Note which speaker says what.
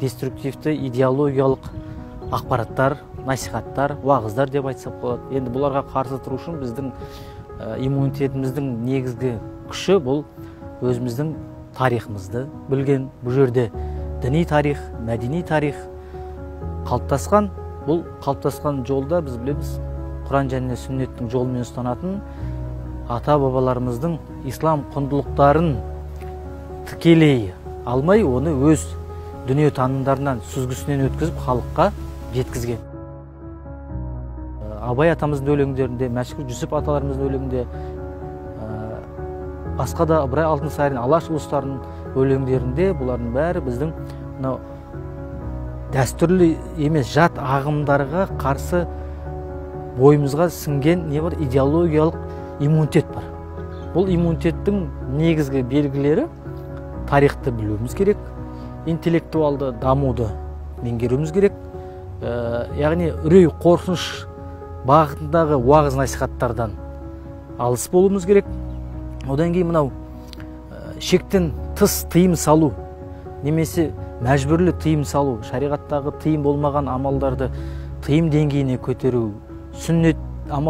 Speaker 1: деструктивті идеологиялық ақпараттар, насихаттар, уағыздар деп айтсақ болады. Енді бұларға қарсы тұру үшін біздің иммунитетіміздің негізгі күші бұл өзіміздің тарихымызды білген. Бұл жерде діни тарих, мәдени тарих қалыптасқан. Бұл қалыптасқан жолда біз білеміз, Құран және сүннеттің жолымен ұстанатын ата-бабаларымыздың ислам құндылықтарын тікелей алмай, оны өз дүние танымдарынан сүзгісінен өткізіп халыққа жеткізген. Абай атамыздың өлеңдерінде, Мәшһүр Жүсіп аталарымыздың өлеңінде, басқа да Ыбырай Алтынсарин, Алаш ұлыстарының өлеңдерінде бұлардың бәрі біздің дәстүрлі емес жат ағымдарға қарсы бойымызға сіңген не бар? Идеологиялық иммунитет бар. Бұл иммунитеттің негізгі белгілері тарихты білуіміз керек, интеллектуалды дамуды меңгеруіміз керек, яғни үрей қорқыныш бағытындағы уағыз насихаттардан алыс болуымыз керек. Одан кейін мынау шектен тыс тыйым салу немесе мәжбүрлі тыйым салу, шариғаттағы тыйым болмаған амалдарды тыйым деңгейіне көтеру, сүннет амал